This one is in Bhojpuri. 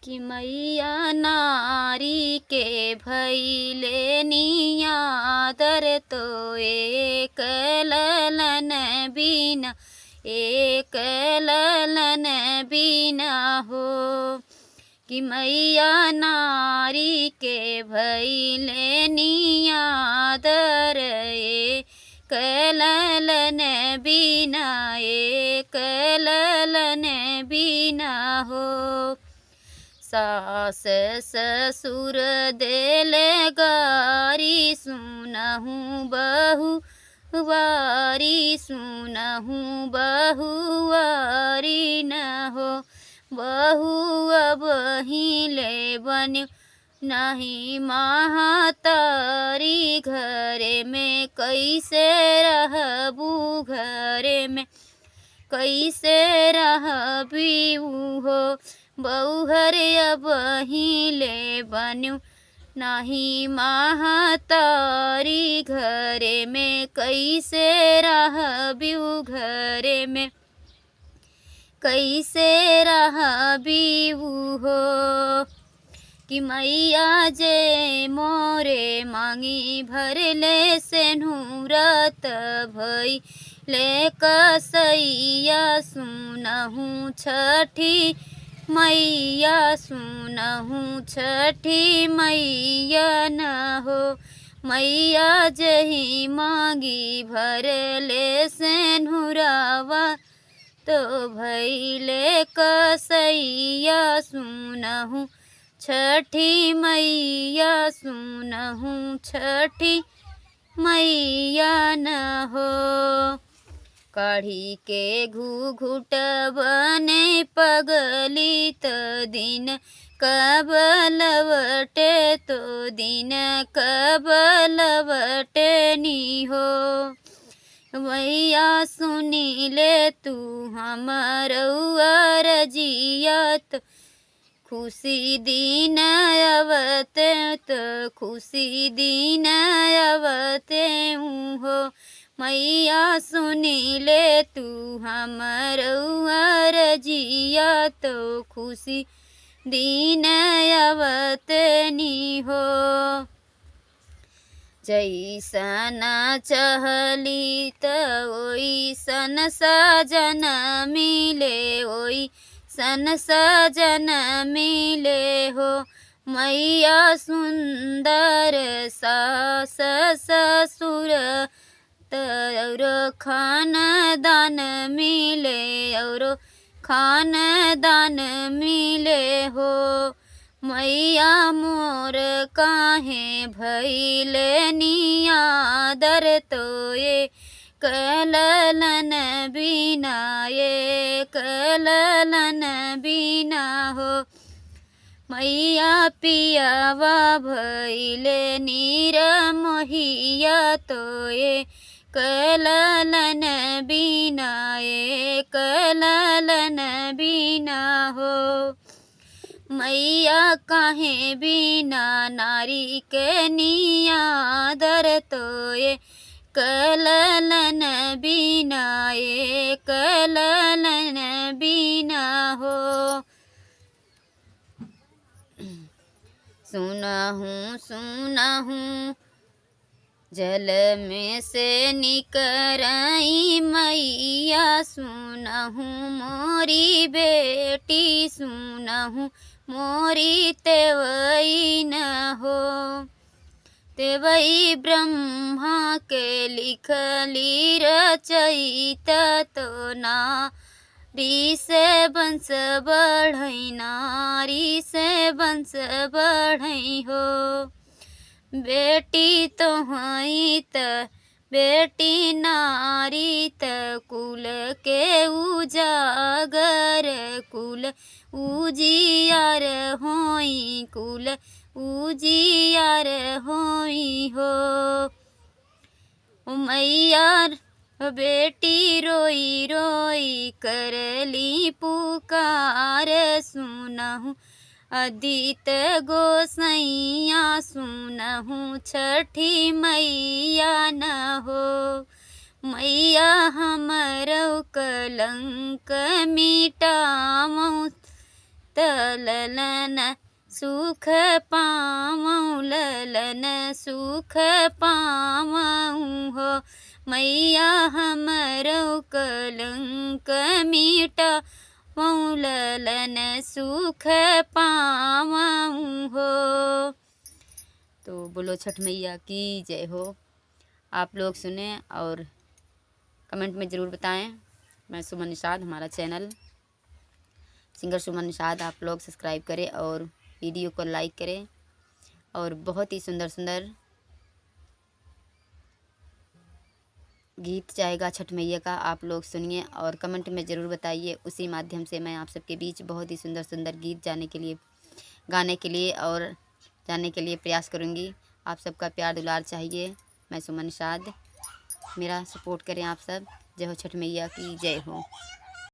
कि मैया नारी के भैले नियादर तो एक ललन बिना एक ललन बिना हो। कि मैया नारी के भैले नियादर एक ललन बिना एक ललन बिना हो। सास ससुर देले गारी सुनहु बहु वारी सुनहु बहुवारी न हो। बहु अब हिले बन्यो नहीं महतारी घरे में कैसे रहबू घरे में कैसे रहबीऊ हो। बहुहर अब हिले बन्यो नहीं महतारी घरे में कैसे रहबीऊ घरे में कैसे रहबीऊ हो। कि मैया जे मोरे मांगी भरले सेनुरत भई ले कसैया सुनहु छठी मैया सुनहु छठी मैया न हो। मैया जही मांगी भरले सेनुरावा तो भैले कसैया सुनहु छठी मैया सुनहु छठी मैया न हो। काढ़ी के घूघूट बने पगली तो दिन कब लवटे तो दिन कब लवटे नी हो। मैया सुनी ले तू हमर अरजियत खुशी दिन अवते तो खुशी दिन अवते हो। मैया सुनी ले तू हमर अरजिया तो खुशी दिन अवते नी हो। जैसन चहली त ओइसन सजन मिले ओइसन सजन मिले हो। मैया सुंदर सास ससुर और खानदान मिले और खानदान मिले हो। मैया मोर काहे भैले नियादर तो ये कललन बिना ये कललन बिना हो। मैया पियावा भैले नीर मोहिया तो ये कललन बिना ये कललन बिना हो। मैया काहे बिना नारी के नियादर तो ये कललन बिना ये कललन बिना हो। सुनहूँ सुनहूँ जल में से निकरई मैया सुनहूँ मोरी बेटी सुनहूँ मोरी तेवई न हो। तेवई ब्रह्मा के लिखली रचयिता तो नारी से वंश बढ़ई नारी से वंश बढ़ई हो। बेटी तो हई त बेटी नारी त कुल के उजागर कुल उजियार होई कुल उजियार होई हो। मैया बेटी रोई रोई करली पुकार सुनहु अदित गोसैया सुनहु छठी मैया न हो। मैया हमरो कलंक मिटामौ त ललन सुख पावऊँ, ललन सुख पावऊँ हो। मैया हमरो कलंक मिटावऊँ, ललन सुख पावऊँ हो। तो बोलो छठ मैया की जय हो। आप लोग सुने और कमेंट में ज़रूर बताएं। मैं सुमन निषाद, हमारा चैनल सिंगर सुमन निषाद आप लोग सब्सक्राइब करें और वीडियो को लाइक करें। और बहुत ही सुंदर सुंदर गीत जाएगा छठ मैया का, आप लोग सुनिए और कमेंट में ज़रूर बताइए। उसी माध्यम से मैं आप सबके बीच बहुत ही सुंदर सुंदर गीत गाने के लिए और जाने के लिए प्रयास करूँगी। आप सबका प्यार दुलार चाहिए। मैं सुमन निषाद, मेरा सपोर्ट करें आप सब। जय हो छठ मैया की जय हो।